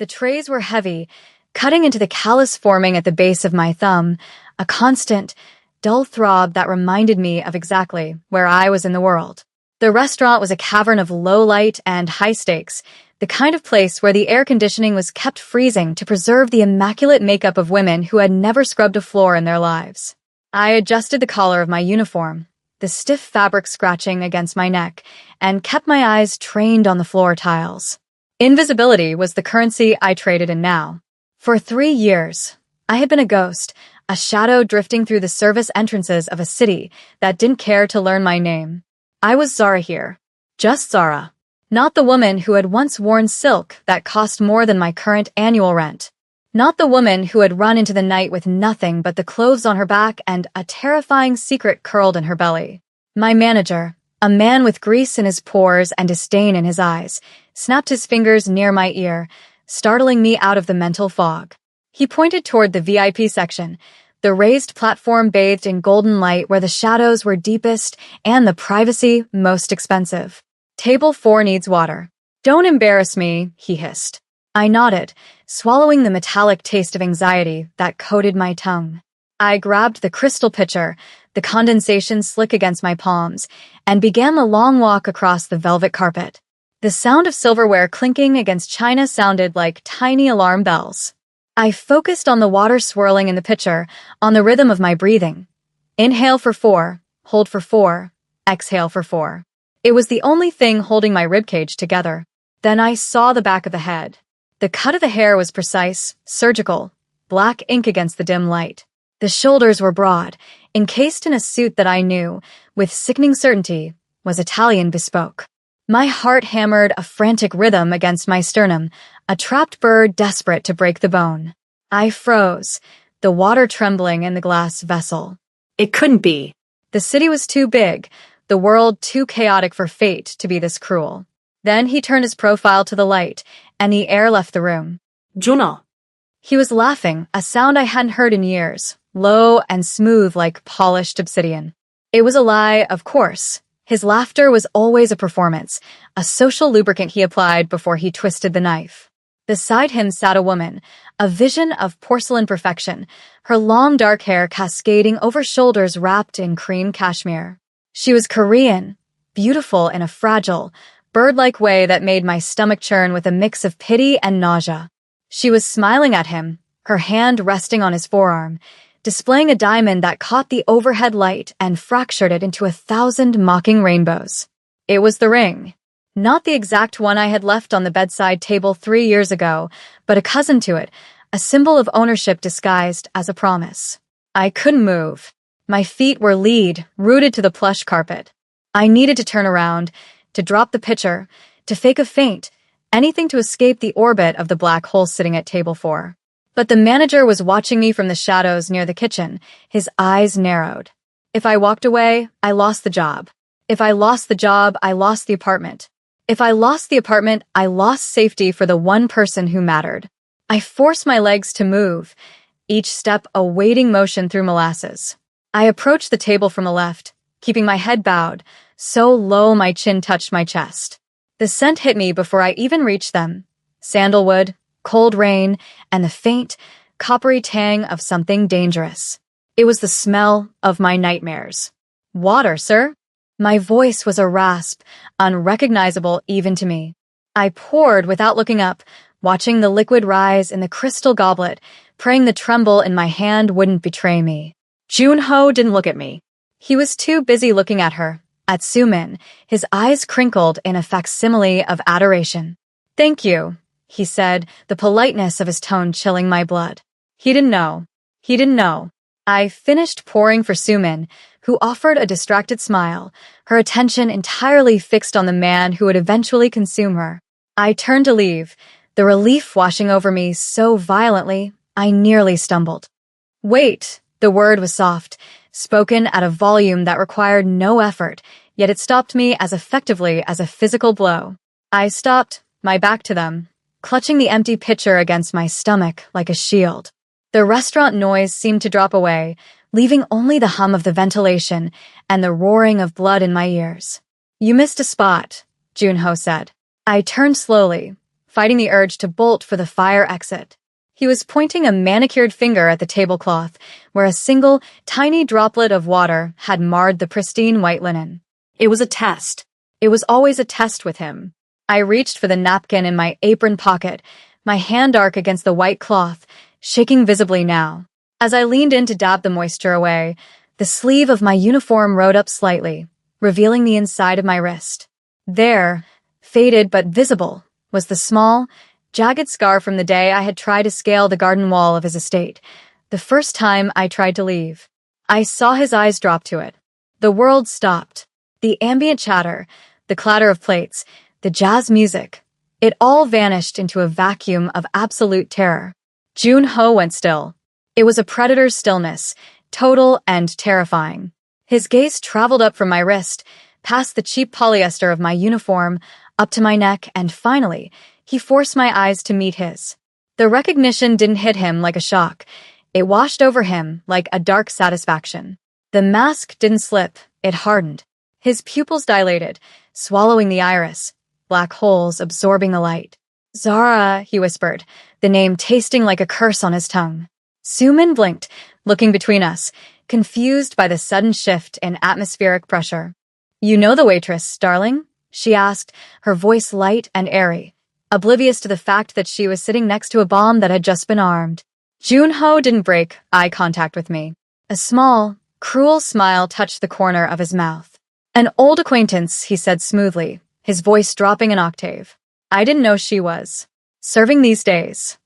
The trays were heavy, cutting into the callus forming at the base of my thumb, a constant, dull throb that reminded me of exactly where I was in the world. The restaurant was a cavern of low light and high stakes, the kind of place where the air conditioning was kept freezing to preserve the immaculate makeup of women who had never scrubbed a floor in their lives. I adjusted the collar of my uniform, the stiff fabric scratching against my neck, and kept my eyes trained on the floor tiles. Invisibility was the currency I traded in now. For 3 years, I had been a ghost, a shadow drifting through the service entrances of a city that didn't care to learn my name. I was Zara here. Just Zara. Not the woman who had once worn silk that cost more than my current annual rent. Not the woman who had run into the night with nothing but the clothes on her back and a terrifying secret curled in her belly. My manager, a man with grease in his pores and disdain in his eyes, snapped his fingers near my ear, startling me out of the mental fog. He pointed toward the VIP section, the raised platform bathed in golden light where the shadows were deepest and the privacy most expensive. Table 4 needs water. Don't embarrass me, he hissed. I nodded, swallowing the metallic taste of anxiety that coated my tongue. I grabbed the crystal pitcher, the condensation slick against my palms, and began the long walk across the velvet carpet. The sound of silverware clinking against china sounded like tiny alarm bells. I focused on the water swirling in the pitcher, on the rhythm of my breathing. Inhale for 4, hold for 4, exhale for 4. It was the only thing holding my ribcage together. Then I saw the back of the head. The cut of the hair was precise, surgical, black ink against the dim light. The shoulders were broad, encased in a suit that I knew, with sickening certainty, was Italian bespoke. My heart hammered a frantic rhythm against my sternum, a trapped bird desperate to break the bone. I froze, the water trembling in the glass vessel. It couldn't be. The city was too big, the world too chaotic for fate to be this cruel. Then he turned his profile to the light, and the air left the room. Juno. He was laughing, a sound I hadn't heard in years, low and smooth like polished obsidian. It was a lie, of course. His laughter was always a performance, a social lubricant he applied before he twisted the knife. Beside him sat a woman, a vision of porcelain perfection, her long dark hair cascading over shoulders wrapped in cream cashmere. She was Korean, beautiful in a fragile, bird-like way that made my stomach churn with a mix of pity and nausea. She was smiling at him, her hand resting on his forearm, displaying a diamond that caught the overhead light and fractured it into 1,000 mocking rainbows. It was the ring. Not the exact one I had left on the bedside table 3 years ago, but a cousin to it, a symbol of ownership disguised as a promise. I couldn't move. My feet were lead, rooted to the plush carpet. I needed to turn around, to drop the pitcher, to fake a faint, anything to escape the orbit of the black hole sitting at table 4. But the manager was watching me from the shadows near the kitchen, his eyes narrowed. If I walked away, I lost the job. If I lost the job, I lost the apartment. If I lost the apartment, I lost safety for the one person who mattered. I forced my legs to move, each step a wading motion through molasses. I approached the table from the left, keeping my head bowed, so low my chin touched my chest. The scent hit me before I even reached them. Sandalwood, cold rain, and the faint, coppery tang of something dangerous. It was the smell of my nightmares. Water, sir? My voice was a rasp, unrecognizable even to me. I poured without looking up, watching the liquid rise in the crystal goblet, praying the tremble in my hand wouldn't betray me. Junho didn't look at me. He was too busy looking at her, at Sumin, his eyes crinkled in a facsimile of adoration. Thank you, he said, the politeness of his tone chilling my blood. He didn't know. He didn't know. I finished pouring for Sumin, who offered a distracted smile, her attention entirely fixed on the man who would eventually consume her. I turned to leave, the relief washing over me so violently, I nearly stumbled. Wait, the word was soft, spoken at a volume that required no effort, yet it stopped me as effectively as a physical blow. I stopped, my back to them, clutching the empty pitcher against my stomach like a shield. The restaurant noise seemed to drop away, leaving only the hum of the ventilation and the roaring of blood in my ears. You missed a spot, Junho said. I turned slowly, fighting the urge to bolt for the fire exit. He was pointing a manicured finger at the tablecloth, where a single, tiny droplet of water had marred the pristine white linen. It was a test. It was always a test with him. I reached for the napkin in my apron pocket, my hand dark against the white cloth, shaking visibly now. As I leaned in to dab the moisture away, the sleeve of my uniform rode up slightly, revealing the inside of my wrist. There, faded but visible, was the small, jagged scar from the day I had tried to scale the garden wall of his estate, the first time I tried to leave. I saw his eyes drop to it. The world stopped. The ambient chatter, the clatter of plates, the jazz music, it all vanished into a vacuum of absolute terror. Jun-ho went still. It was a predator's stillness, total and terrifying. His gaze traveled up from my wrist, past the cheap polyester of my uniform, up to my neck, and finally, he forced my eyes to meet his. The recognition didn't hit him like a shock. It washed over him like a dark satisfaction. The mask didn't slip, it hardened. His pupils dilated, swallowing the iris, black holes absorbing the light. "Zara," he whispered, the name tasting like a curse on his tongue. Sumin blinked, looking between us, confused by the sudden shift in atmospheric pressure. "You know the waitress, darling?" she asked, her voice light and airy, oblivious to the fact that she was sitting next to a bomb that had just been armed. Jun-ho didn't break eye contact with me. A small, cruel smile touched the corner of his mouth. "An old acquaintance," he said smoothly, his voice dropping an octave. "I didn't know she was serving these days."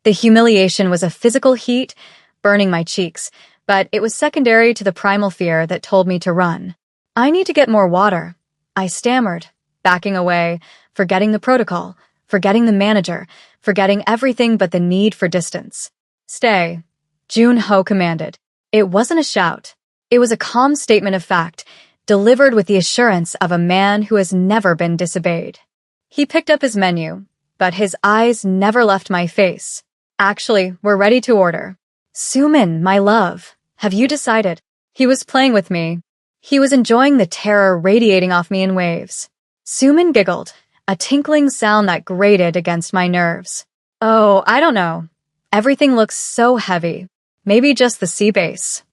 The humiliation was a physical heat, burning my cheeks, but it was secondary to the primal fear that told me to run. "I need to get more water," I stammered, backing away, forgetting the protocol, forgetting the manager, forgetting everything but the need for distance. "Stay," Jun-ho commanded. It wasn't a shout. It was a calm statement of fact, delivered with the assurance of a man who has never been disobeyed. He picked up his menu, but his eyes never left my face. "Actually, we're ready to order." "Sumin, my love, have you decided?" He was playing with me. He was enjoying the terror radiating off me in waves. Sumin giggled, a tinkling sound that grated against my nerves. "Oh, I don't know. Everything looks so heavy. Maybe just the sea base."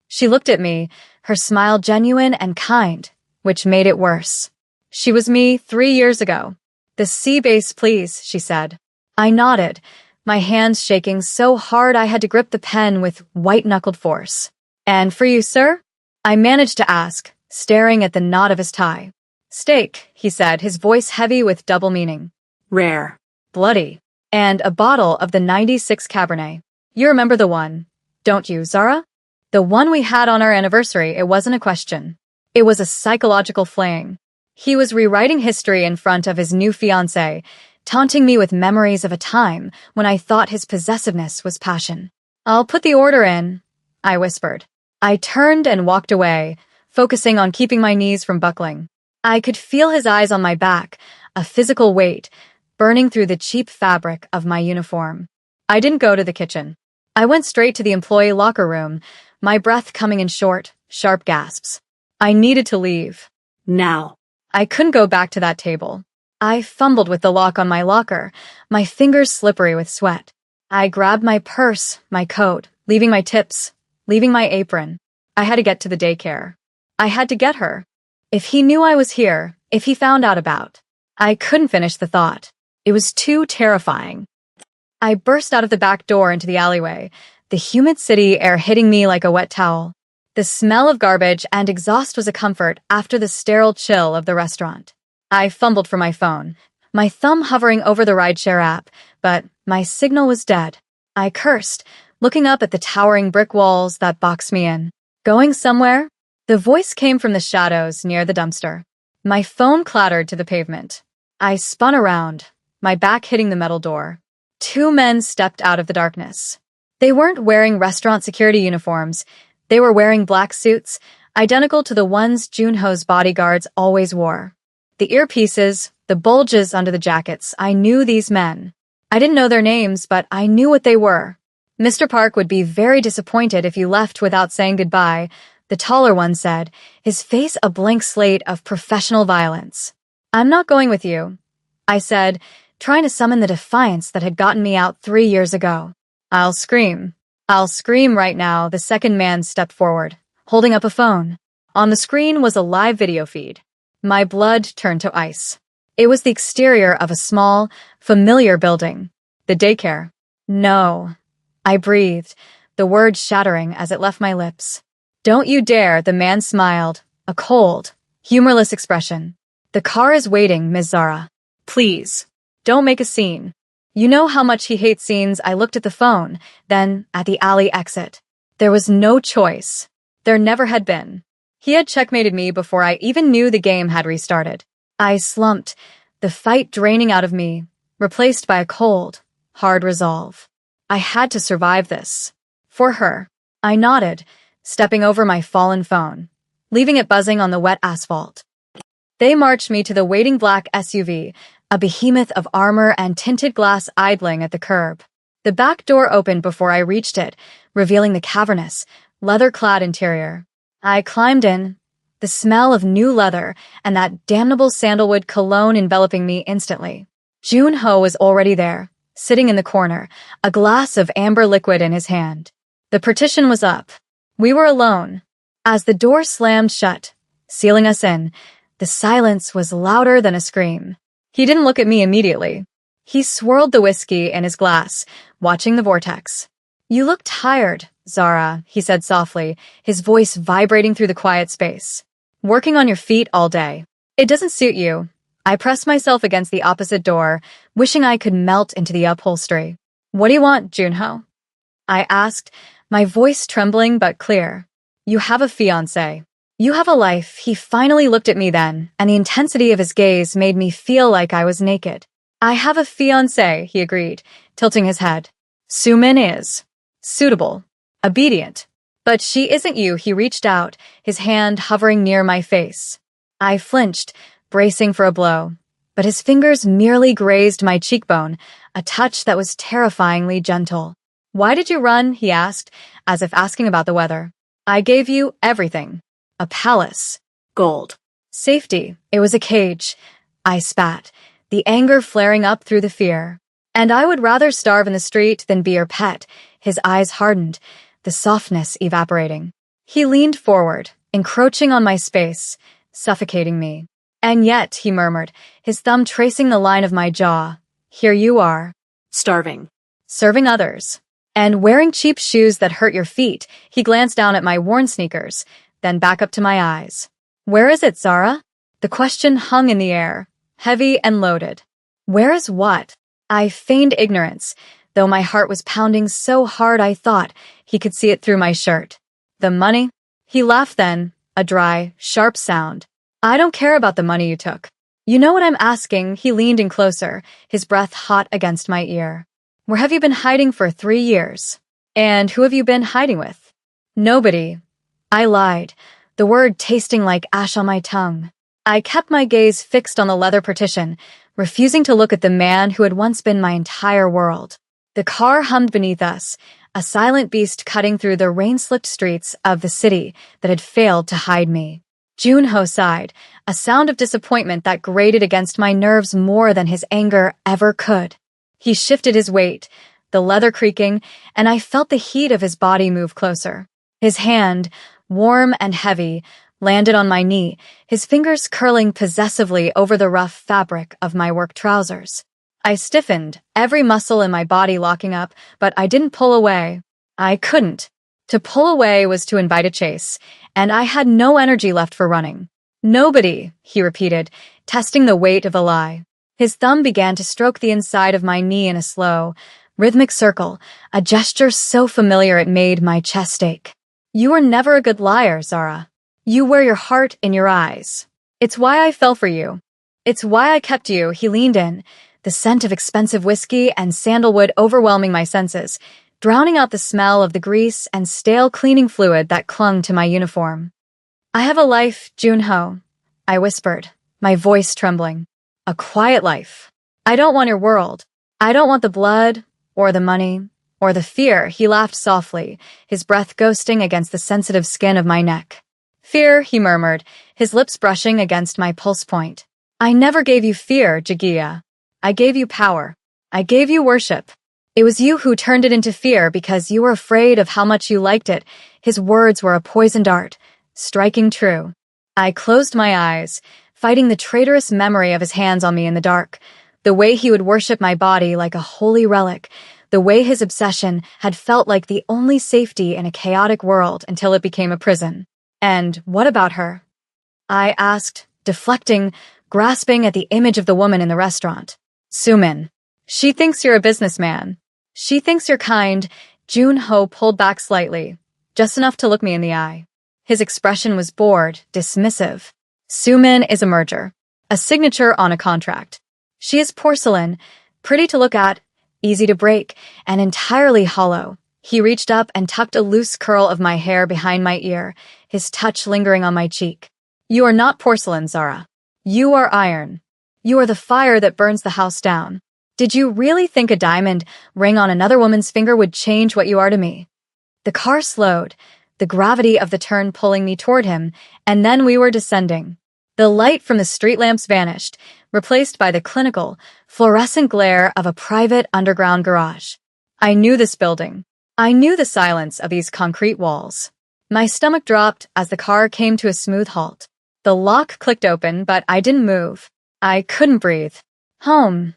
She looked at me, her smile genuine and kind, which made it worse. She was me 3 years ago. "The sea base, please," she said. I nodded, my hands shaking so hard I had to grip the pen with white-knuckled force. "And for you, sir?" I managed to ask, staring at the knot of his tie. "Steak," he said, his voice heavy with double meaning. "Rare. Bloody. And a bottle of the 96 Cabernet. You remember the one, don't you, Zara? The one we had on our anniversary." It wasn't a question. It was a psychological flaying. He was rewriting history in front of his new fiancée, taunting me with memories of a time when I thought his possessiveness was passion. "I'll put the order in," I whispered. I turned and walked away, focusing on keeping my knees from buckling. I could feel his eyes on my back, a physical weight, burning through the cheap fabric of my uniform. I didn't go to the kitchen. I went straight to the employee locker room, my breath coming in short, sharp gasps. I needed to leave. Now. I couldn't go back to that table. I fumbled with the lock on my locker, my fingers slippery with sweat. I grabbed my purse, my coat, leaving my tips, leaving my apron. I had to get to the daycare. I had to get her. If he knew I was here, if he found out about. I couldn't finish the thought. It was too terrifying. I burst out of the back door into the alleyway, the humid city air hitting me like a wet towel. The smell of garbage and exhaust was a comfort after the sterile chill of the restaurant. I fumbled for my phone, my thumb hovering over the rideshare app, but my signal was dead. I cursed, looking up at the towering brick walls that boxed me in. "Going somewhere?" The voice came from the shadows near the dumpster. My phone clattered to the pavement. I spun around, my back hitting the metal door. 2 men stepped out of the darkness. They weren't wearing restaurant security uniforms. They were wearing black suits, identical to the ones Jun-ho's bodyguards always wore. The earpieces, the bulges under the jackets, I knew these men. I didn't know their names, but I knew what they were. "Mr. Park would be very disappointed if you left without saying goodbye," the taller one said, his face a blank slate of professional violence. "I'm not going with you," I said, trying to summon the defiance that had gotten me out 3 years ago. I'll scream. I'll scream right now. The second man stepped forward, holding up a phone. On the screen was a live video feed. My blood turned to ice. It was the exterior of a small, familiar building. The daycare. No. I breathed, the word shattering as it left my lips. Don't you dare, the man smiled, a cold, humorless expression. The car is waiting, Ms. Zara. Please, don't make a scene. You know how much he hates scenes. I looked at the phone, then at the alley exit. There was no choice. There never had been. He had checkmated me before I even knew the game had restarted. I slumped, the fight draining out of me, replaced by a cold, hard resolve. I had to survive this. For her. I nodded, stepping over my fallen phone, leaving it buzzing on the wet asphalt. They marched me to the waiting black SUV, a behemoth of armor and tinted glass idling at the curb. The back door opened before I reached it, revealing the cavernous, leather-clad interior. I climbed in, the smell of new leather and that damnable sandalwood cologne enveloping me instantly. Junho was already there, sitting in the corner, a glass of amber liquid in his hand. The partition was up. We were alone. As the door slammed shut, sealing us in, the silence was louder than a scream. He didn't look at me immediately. He swirled the whiskey in his glass, watching the vortex. You look tired, Zara, he said softly, his voice vibrating through the quiet space. Working on your feet all day. It doesn't suit you. I pressed myself against the opposite door, wishing I could melt into the upholstery. What do you want, Junho? I asked, my voice trembling but clear. You have a fiancé. You have a life. He finally looked at me then, and the intensity of his gaze made me feel like I was naked. I have a fiancé, he agreed, tilting his head. Sumin is. Suitable. Obedient. But she isn't you. He reached out, his hand hovering near my face. I flinched, bracing for a blow, but his fingers merely grazed my cheekbone, a touch that was terrifyingly gentle. Why did you run? He asked, as if asking about the weather. I gave you everything. A palace. Gold. Safety. It was a cage. I spat, the anger flaring up through the fear. And I would rather starve in the street than be your pet. His eyes hardened, the softness evaporating. He leaned forward, encroaching on my space, suffocating me. And yet, he murmured, his thumb tracing the line of my jaw, here you are. Starving. Serving others. And wearing cheap shoes that hurt your feet. He glanced down at my worn sneakers, then back up to my eyes. Where is it, Zara? The question hung in the air, heavy and loaded. Where is what? I feigned ignorance, though my heart was pounding so hard I thought he could see it through my shirt. The money? He laughed then, a dry, sharp sound. I don't care about the money you took. You know what I'm asking? He leaned in closer, his breath hot against my ear. Where have you been hiding for 3 years? And who have you been hiding with? Nobody. I lied, the word tasting like ash on my tongue. I kept my gaze fixed on the leather partition, refusing to look at the man who had once been my entire world. The car hummed beneath us, a silent beast cutting through the rain-slicked streets of the city that had failed to hide me. Junho sighed, a sound of disappointment that grated against my nerves more than his anger ever could. He shifted his weight, the leather creaking, and I felt the heat of his body move closer. His hand, warm and heavy, landed on my knee, his fingers curling possessively over the rough fabric of my work trousers. I stiffened, every muscle in my body locking up, but I didn't pull away. I couldn't. To pull away was to invite a chase, and I had no energy left for running. Nobody, he repeated, testing the weight of a lie. His thumb began to stroke the inside of my knee in a slow, rhythmic circle, a gesture so familiar it made my chest ache. You were never a good liar, Zara. You wear your heart in your eyes. It's why I fell for you. It's why I kept you. He leaned in, the scent of expensive whiskey and sandalwood overwhelming my senses, drowning out the smell of the grease and stale cleaning fluid that clung to my uniform. I have a life, Junho, I whispered, my voice trembling. A quiet life. I don't want your world. I don't want the blood, or the money, or the fear. He laughed softly, his breath ghosting against the sensitive skin of my neck. Fear, he murmured, his lips brushing against my pulse point. I never gave you fear, Jagia. I gave you power. I gave you worship. It was you who turned it into fear because you were afraid of how much you liked it. His words were a poisoned dart, striking true. I closed my eyes, fighting the traitorous memory of his hands on me in the dark, the way he would worship my body like a holy relic, the way his obsession had felt like the only safety in a chaotic world until it became a prison. And what about her? I asked, deflecting, grasping at the image of the woman in the restaurant. Sumin. She thinks you're a businessman. She thinks you're kind. Jun-ho pulled back slightly, just enough to look me in the eye. His expression was bored, dismissive. Sumin is a merger, a signature on a contract. She is porcelain, pretty to look at, easy to break, and entirely hollow. He reached up and tucked a loose curl of my hair behind my ear, his touch lingering on my cheek. You are not porcelain, Zara. You are iron. You are the fire that burns the house down. Did you really think a diamond ring on another woman's finger would change what you are to me? The car slowed, the gravity of the turn pulling me toward him, and then we were descending. The light from the street lamps vanished, replaced by the clinical, fluorescent glare of a private underground garage. I knew this building. I knew the silence of these concrete walls. My stomach dropped as the car came to a smooth halt. The lock clicked open, but I didn't move. I couldn't breathe. Home,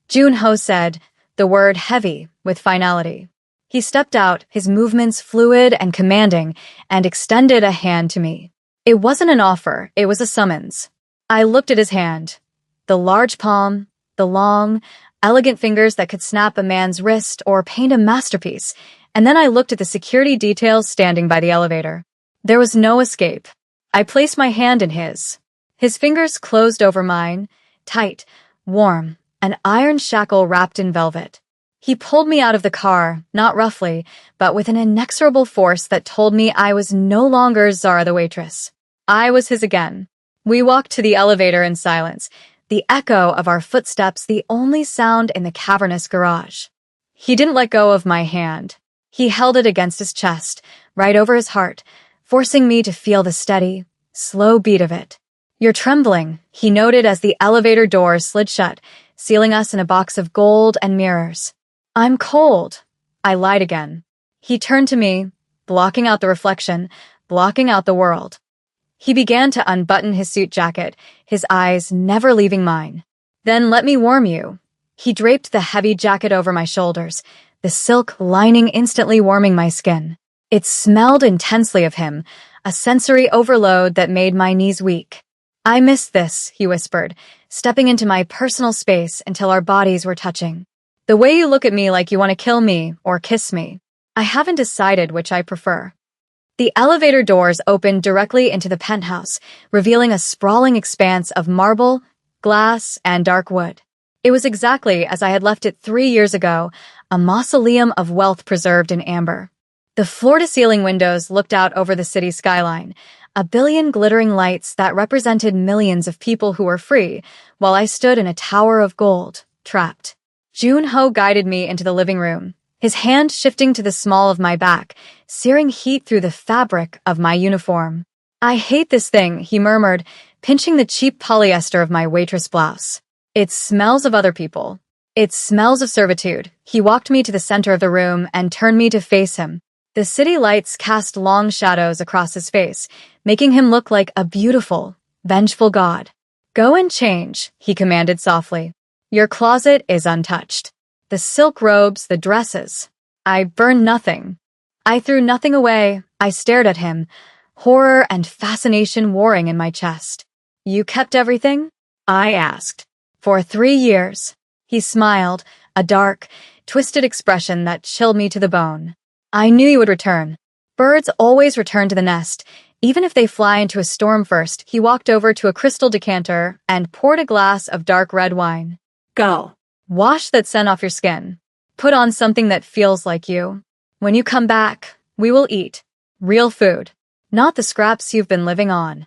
Jun-ho said, the word heavy with finality. He stepped out, his movements fluid and commanding, and extended a hand to me. It wasn't an offer, it was a summons. I looked at his hand. The large palm, the long, elegant fingers that could snap a man's wrist or paint a masterpiece, and then I looked at the security details standing by the elevator. There was no escape. I placed my hand in his. His fingers closed over mine, tight, warm, an iron shackle wrapped in velvet. He pulled me out of the car, not roughly, but with an inexorable force that told me I was no longer Zara the waitress. I was his again. We walked to the elevator in silence, the echo of our footsteps the only sound in the cavernous garage. He didn't let go of my hand. He held it against his chest, right over his heart, forcing me to feel the steady, slow beat of it. You're trembling, he noted as the elevator doors slid shut, sealing us in a box of gold and mirrors. I'm cold. I lied again. He turned to me, blocking out the reflection, blocking out the world. He began to unbutton his suit jacket, his eyes never leaving mine. Then let me warm you. He draped the heavy jacket over my shoulders, the silk lining instantly warming my skin. It smelled intensely of him, a sensory overload that made my knees weak. I miss this, he whispered, stepping into my personal space until our bodies were touching. The way you look at me like you want to kill me or kiss me. I haven't decided which I prefer. The elevator doors opened directly into the penthouse, revealing a sprawling expanse of marble, glass, and dark wood. It was exactly as I had left it 3 years ago, a mausoleum of wealth preserved in amber. The floor-to-ceiling windows looked out over the city skyline, a billion glittering lights that represented millions of people who were free, while I stood in a tower of gold, trapped. Jun-ho guided me into the living room, his hand shifting to the small of my back, searing heat through the fabric of my uniform. I hate this thing, he murmured, pinching the cheap polyester of my waitress blouse. It smells of other people. It smells of servitude. He walked me to the center of the room and turned me to face him. The city lights cast long shadows across his face, making him look like a beautiful, vengeful god. Go and change, he commanded softly. Your closet is untouched. The silk robes, the dresses. I burned nothing. I threw nothing away. I stared at him, horror and fascination warring in my chest. You kept everything? I asked. For 3 years. He smiled, a dark, twisted expression that chilled me to the bone. I knew you would return. Birds always return to the nest, even if they fly into a storm first. He walked over to a crystal decanter and poured a glass of dark red wine. Go. Wash that scent off your skin. Put on something that feels like you. When you come back, we will eat. Real food. Not the scraps you've been living on.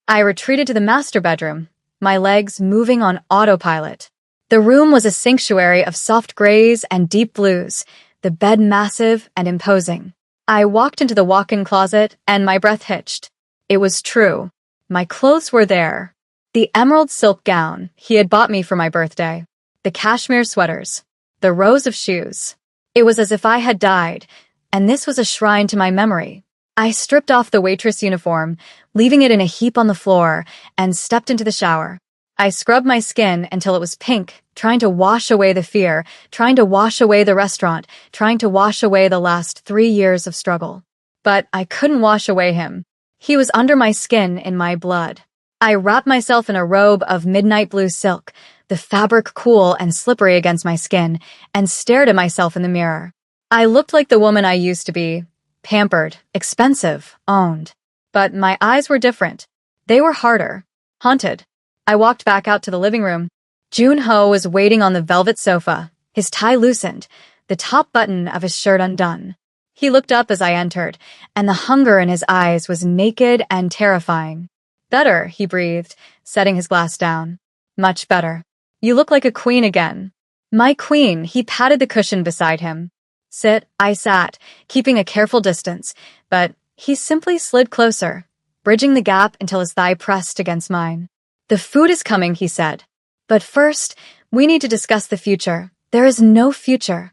I retreated to the master bedroom, my legs moving on autopilot. The room was a sanctuary of soft grays and deep blues, the bed massive and imposing. I walked into the walk-in closet and my breath hitched. It was true. My clothes were there. The emerald silk gown he had bought me for my birthday. the cashmere sweaters, the rows of shoes. It was as if I had died, and this was a shrine to my memory. I stripped off the waitress uniform, leaving it in a heap on the floor, and stepped into the shower. I scrubbed my skin until it was pink, trying to wash away the fear, trying to wash away the restaurant, trying to wash away the last 3 years of struggle. But I couldn't wash away him. He was under my skin, in my blood. I wrapped myself in a robe of midnight blue silk, the fabric cool and slippery against my skin, and stared at myself in the mirror. I looked like the woman I used to be, pampered, expensive, owned. But my eyes were different. They were harder, haunted. I walked back out to the living room. Junho was waiting on the velvet sofa, his tie loosened, the top button of his shirt undone. He looked up as I entered, and the hunger in his eyes was naked and terrifying. "Better," he breathed, setting his glass down. "Much better. You look like a queen again." "My queen," he patted the cushion beside him. "Sit," I sat, keeping a careful distance, but he simply slid closer, bridging the gap until his thigh pressed against mine. "The food is coming," he said. "But first, we need to discuss the future." "There is no future,"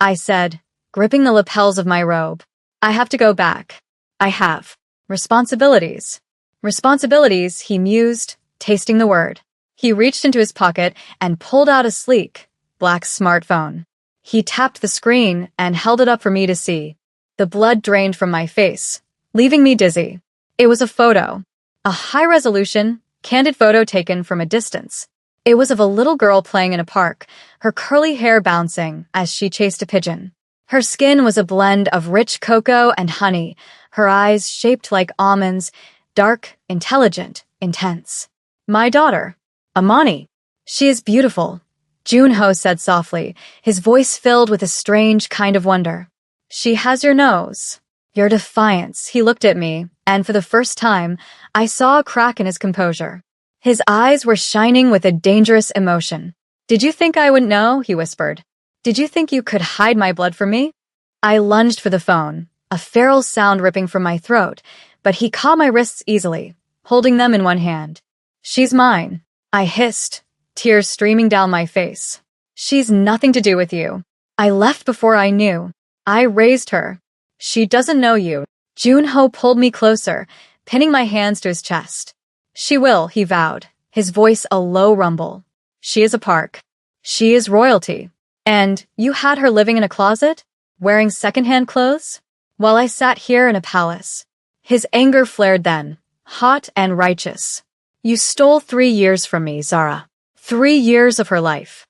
I said, gripping the lapels of my robe. "I have to go back. I have responsibilities." "Responsibilities," he mused, tasting the word. He reached into his pocket and pulled out a sleek, black smartphone. He tapped the screen and held it up for me to see. The blood drained from my face, leaving me dizzy. It was a photo, a high-resolution, candid photo taken from a distance. It was of a little girl playing in a park, her curly hair bouncing as she chased a pigeon. Her skin was a blend of rich cocoa and honey, her eyes shaped like almonds, dark, intelligent, intense. "My daughter, Amani. She is beautiful," Junho said softly, his voice filled with a strange kind of wonder. "She has your nose, your defiance." He looked at me, and for the first time, I saw a crack in his composure. His eyes were shining with a dangerous emotion. "Did you think I wouldn't know?" he whispered. "Did you think you could hide my blood from me?" I lunged for the phone, a feral sound ripping from my throat, but he caught my wrists easily, holding them in one hand. "She's mine," I hissed, tears streaming down my face. "She's nothing to do with you. I left before I knew. I raised her. She doesn't know you." Junho pulled me closer, pinning my hands to his chest. "She will," he vowed, his voice a low rumble. "She is a park. She is royalty. And you had her living in a closet, wearing secondhand clothes, while I sat here in a palace." His anger flared then, hot and righteous. "You stole 3 years from me, Zara. 3 years of her life.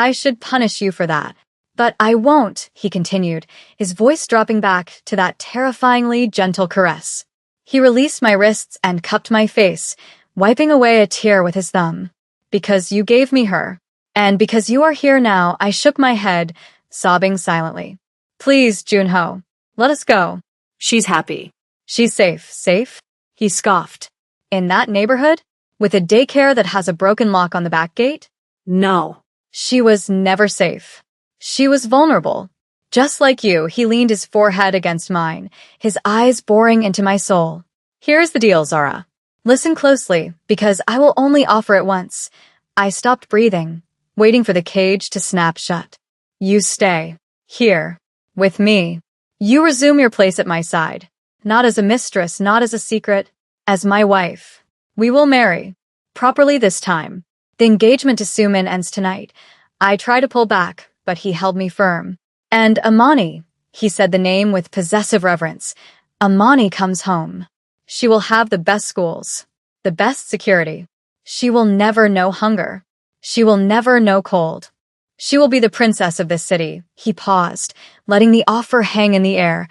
I should punish you for that. But I won't," he continued, his voice dropping back to that terrifyingly gentle caress. He released my wrists and cupped my face, wiping away a tear with his thumb. "Because you gave me her. And because you are here now," I shook my head, sobbing silently. "Please, Junho, let us go." "She's happy. She's safe." "Safe?" he scoffed. "In that neighborhood? With a daycare that has a broken lock on the back gate?" "No." "She was never safe. She was vulnerable. Just like you." He leaned his forehead against mine, his eyes boring into my soul. "Here's the deal, Zara. Listen closely, because I will only offer it once." I stopped breathing, waiting for the cage to snap shut. "You stay here with me. You resume your place at my side. Not as a mistress, not as a secret, as my wife. We will marry. Properly this time. The engagement to Suman ends tonight." I tried to pull back, but he held me firm. "And Amani," he said the name with possessive reverence. "Amani comes home. She will have the best schools, the best security. She will never know hunger. She will never know cold. She will be the princess of this city." He paused, letting the offer hang in the air,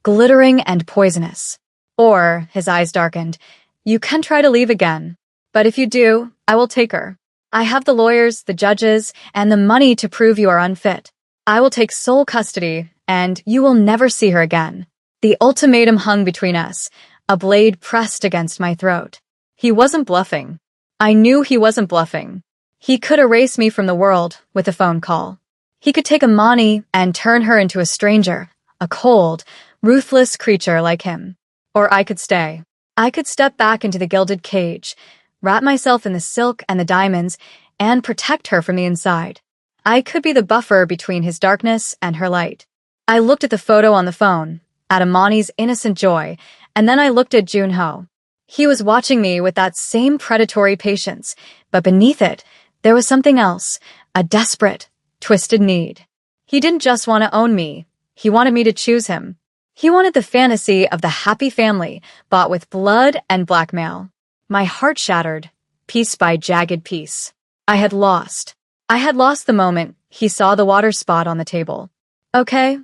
glittering and poisonous. "Or," his eyes darkened, "you can try to leave again. But if you do, I will take her. I have the lawyers, the judges, and the money to prove you are unfit. I will take sole custody, and you will never see her again." The ultimatum hung between us, a blade pressed against my throat. He wasn't bluffing. I knew he wasn't bluffing. He could erase me from the world with a phone call. He could take Amani and turn her into a stranger, a cold, ruthless creature like him. Or I could stay. I could step back into the gilded cage, wrap myself in the silk and the diamonds, and protect her from the inside. I could be the buffer between his darkness and her light. I looked at the photo on the phone, at Amani's innocent joy, and then I looked at Junho. He was watching me with that same predatory patience, but beneath it, there was something else, a desperate, twisted need. He didn't just want to own me, he wanted me to choose him. He wanted the fantasy of the happy family, bought with blood and blackmail. My heart shattered, piece by jagged piece. I had lost. I had lost the moment he saw the water spot on the table. Okay,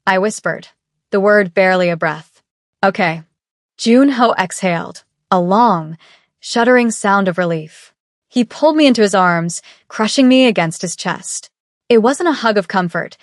I whispered, the word barely a breath. Okay. Junho exhaled, a long, shuddering sound of relief. He pulled me into his arms, crushing me against his chest. It wasn't a hug of comfort.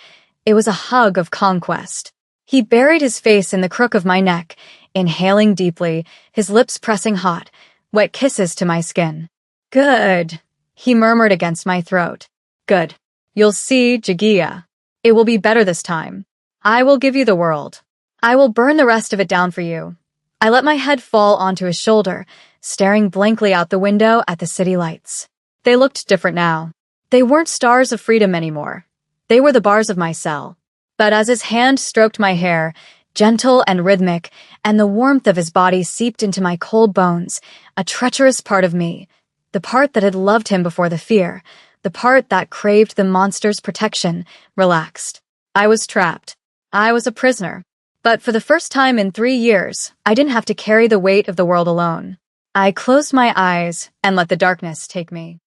It was a hug of conquest. He buried his face in the crook of my neck, inhaling deeply, his lips pressing hot, wet kisses to my skin. Good, he murmured against my throat. Good. You'll see, Jagia. It will be better this time. I will give you the world. I will burn the rest of it down for you. I let my head fall onto his shoulder, staring blankly out the window at the city lights. They looked different now. They weren't stars of freedom anymore. They were the bars of my cell. But as his hand stroked my hair, gentle and rhythmic, and the warmth of his body seeped into my cold bones, a treacherous part of me, the part that had loved him before the fear, the part that craved the monster's protection, relaxed. I was trapped. I was a prisoner. But for the first time in 3 years, I didn't have to carry the weight of the world alone. I closed my eyes and let the darkness take me.